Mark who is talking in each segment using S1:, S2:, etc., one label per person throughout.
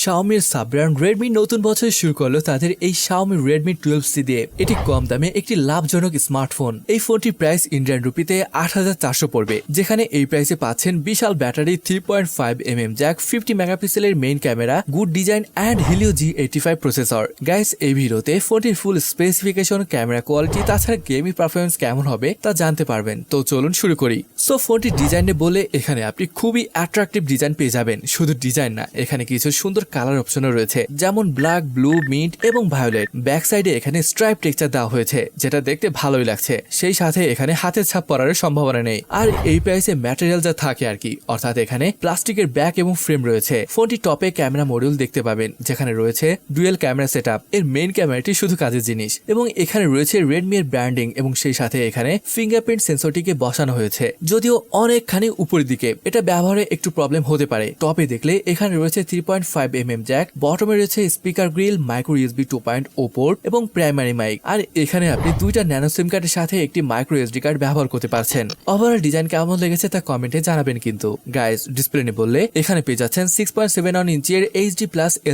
S1: Xiaomiর sub-brand Redmi নতুন বছর শুরু করলো তাদের এই Xiaomi Redmi 12C দিয়ে। এটি কম দামে একটি লাভজনক স্মার্টফোন। এই ফোনটির প্রাইস ইন্ডিয়ান রুপিতে ৮৪০০ পড়বে, যেখানে এই প্রাইসে পাচ্ছেন বিশাল ব্যাটারি, 3.5mm জ্যাক, 50 মেগাপিক্সেলের main camera, good design and Helio G85 processor. Guys, এই ভিডিওতে ফোনটির ফুল স্পেসিফিকেশন, ক্যামেরা কোয়ালিটি, তাছাড়া গেমিং পারফরমেন্স কেমন হবে তা জানতে পারবেন। তো চলুন শুরু করি। সো ফোনটির ডিজাইনে বলে এখানে আপনি খুবই অ্যাট্রাকটিভ ডিজাইন পেয়ে যাবেন। শুধু ডিজাইন না, এখানে কিছু সুন্দর কালার অপশনও রয়েছে, যেমন ব্ল্যাক, ব্লু, মিন্ট এবং ভায়োলেট। ব্যাক সাইডে এখানে স্ট্রাইপ টেক্সচার দেওয়া হয়েছে, যেটা দেখতে ভালোই লাগছে। সেই সাথে এখানে হাতের ছাপ পড়ার সম্ভাবনা নেই। আর এই প্রাইসে ম্যাটেরিয়াল যা থাকে আর কি, অর্থাৎ এখানে প্লাস্টিকের ব্যাক এবং ফ্রেম রয়েছে। ফোনটি টপে ক্যামেরা মডিউল দেখতে পাবেন, যেখানে রয়েছে ডুয়েল ক্যামেরা সেটআপ। এর মেইন ক্যামেরাটি শুধু কাজের জিনিস, এবং এখানে রয়েছে রেডমি এর ব্র্যান্ডিং, এবং সেই সাথে এখানে ফিঙ্গারপ্রিন্ট সেন্সরটিকে বসানো হয়েছে, যদিও অনেকখানি উপরের দিকে। এটা ব্যবহারে একটু প্রবলেম হতে পারে। টপে দেখলে এখানে রয়েছে 3.5mm জ্যাক, বটমে রয়েছে speaker grill, micro USB 2.0 port এবং প্রাইমারি মাইক। আর এখানে আপনি দুইটা ন্যানো সিম কার্ডের সাথে একটি মাইক্রো SD কার্ড ব্যবহার করতে পারছেন। ওভারঅল ডিজাইন কেমন লেগেছে তা কমেন্টে জানাবেন। কিন্তু গাইস, ডিসপ্লে নিয়ে বললে এখানে পেয়ে যাচ্ছেন 6.71 ইঞ্চের HD+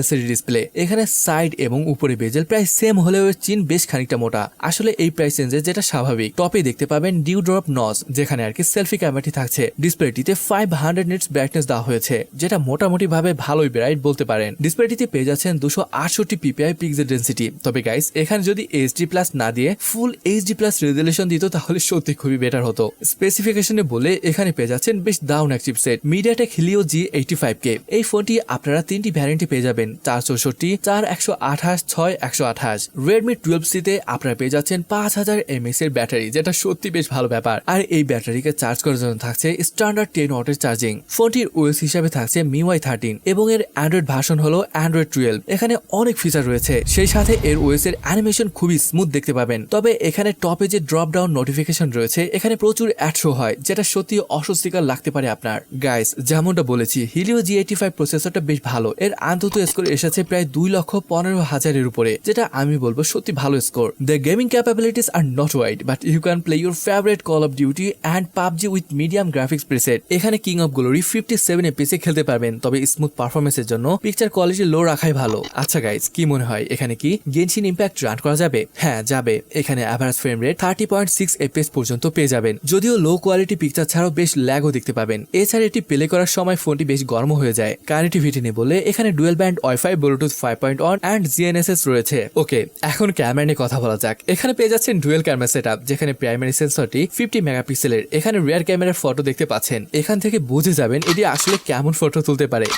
S1: LCD ডিসপ্লে। এখানে সাইড এবং উপরে বেজেল প্রায় সেম হলেও চিন বেশ খানিকটা মোটা। আসলে এই প্রাইস রেঞ্জে যেটা স্বাভাবিক। টপে দেখতে পাবেন ডিউ ড্রপ নজ, যেখানে আর কি সেলফি ক্যামেরাটি থাকছে। ডিসপ্লেটিতে 500 নিটস ব্রাইটনেস দেওয়া হয়েছে, যেটা মোটামুটি ভাবে ভালোই ব্রাইট বলতে পারেন। ডিসপ্লেটিতে পেয়ে যাচ্ছেন 268 ppi পিক্সেল ডেনসিটি। তবে গাইস, এখানে যদি HD+ না দিয়ে ফুল HD+ রেজোলিউশন দিত তাহলে সত্যি খুবই বেটার হতো। স্পেসিফিকেশনে বলে এখানে পেয়ে যাচ্ছেন বেশ দারুণ এক চিপসেট, MediaTek Helio G85K। এই ফোনটি আপনারা তিনটি ভ্যারিয়েন্টে পেয়ে যাবেন, 464, 4128, 6128। Redmi 12C তে আপনারা পেয়ে যাচ্ছেন 5000 mAh এর ব্যাটারি, যেটা সত্যি বেশ ভালো ব্যাপার। আর এই ব্যাটারিকে চার্জ করার জন্য থাকছে স্ট্যান্ডার্ড 10 ওয়াটের চার্জিং। ফোনটির OS হিসাবে থাকছে MIUI 13 এবং এর অ্যান্ড্রয়েড ভার্সন হলো Android 12। এখানে অনেক ফিচার রয়েছে, সেই সাথে এর OS এর অ্যানিমেশন খুবই স্মুথ দেখতে পাবেন। তবে এখানে টপে যে ড্রপ ডাউন নোটিফিকেশন রয়েছে, এখানে প্রচুর অ্যাড শো হয়, যেটা সত্যি অস্বস্তিকর লাগতে পারে আপনার। গাইস, যেমনটা বলেছি, Helio G85 প্রসেসরটা বেশ ভালো। এর আন্তত স্কোর এসেছে প্রায় 2,15,000 এর উপরে, যেটা আমি বলবো সত্যি ভালো score. The gaming capabilities are not wide, but you can play your favourite Call of Duty and PUBG with medium graphics preset. এখানে কিং অফ গ্লোরি 57 FPS এ খেলতে পারবেন, তবে স্মুথ পারফরমেন্সের জন্য পিকচার কোয়ালিটি লো রাখাই ভালো। আচ্ছা গাইস, কি মনে হয় এখানে কি গেনশিন ইম্প্যাক্ট রান করা যাবে? হ্যাঁ, যাবে। এখানে অ্যাভারেজ ফ্রেম রেট 30.6 FPS পর্যন্ত পেয়ে যাবেন, যদিও লো কোয়ালিটি পিকচার ছাড়াও বেশ ল্যাগও দেখতে পাবেন। এছাড়া এটি প্লে করার সময় ফোনটি বেশ গরম হয়ে যায়। কানেক্টিভিটি নিয়ে বলে এখানে dual band wifi, Bluetooth 5.1 and GNSS রয়েছে। ওকে, এখন ক্যামেরা নিয়ে কথা বলা যাক। এখানে পেয়ে যাচ্ছেন ডুয়েল ক্যামেরা সেটআপ, যেখানে প্রাইমারি সেন্সরটি 50 মেগাপিক্সেলের। এখানে রিয়ার ক্যামেরার ফটো দেখতে পাচ্ছেন। এখান থেকে বুঝে যাবেন এটি আসলে কেমন ফটো তুলতে পারে।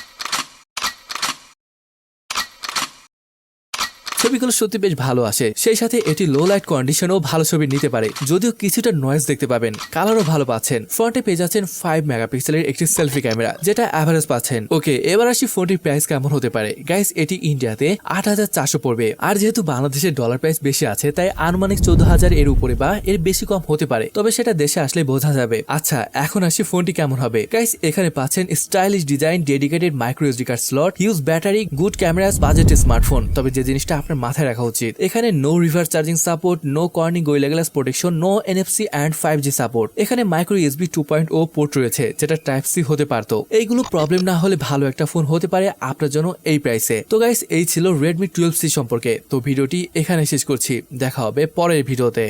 S1: ছবিগুলো সত্যি বেশ ভালো আসে, সেই সাথে এটি লো লাইট কন্ডিশনেও ভালো ছবি নিতে পারে, যদিও কিছুটা নয়েজ দেখতে পাবেন। কালারও ভালো পাচ্ছেন। ফ্রন্টে পেয়ে যাচ্ছেন 5 মেগাপিক্সেলের একটি সেলফি ক্যামেরা, যেটা অ্যাভারেজ পাচ্ছেন। ওকে, এবার আসি ফোনটির প্রাইস কেমন হতে পারে। গাইস, এটি ইন্ডিয়াতে ৮৪০০ পড়বে। আর যেহেতু বাংলাদেশের ডলার প্রাইস বেশি আছে, তাই আনুমানিক ১৪,০০০ এর উপরে বা এর বেশি কম হতে পারে, তবে সেটা দেশে আসলে বোঝা যাবে। আচ্ছা, এখন আসি ফোনটি কেমন হবে। গাইস, এখানে পাচ্ছেন stylish design, dedicated micro SD card slot, huge battery, good cameras, budget smartphone. তবে যে জিনিসটা আপনার মাথায় রাখা উচিত, এখানে no reverse charging support, no Corning Gorilla glass protection, no NFC and 5G support. এখানে মাইক্রো USB 2.0 পোর্ট রয়েছে, যেটা টাইপ C হতে পারতো। এইগুলো প্রবলেম না হলে ভালো একটা ফোন হতে পারে আপনার জন্য এই প্রাইসে। তো গাইস, এই ছিল Redmi 12C সম্পর্কে। তো ভিডিওটি এখানে শেষ করছি, দেখা হবে পরের ভিডিওতে।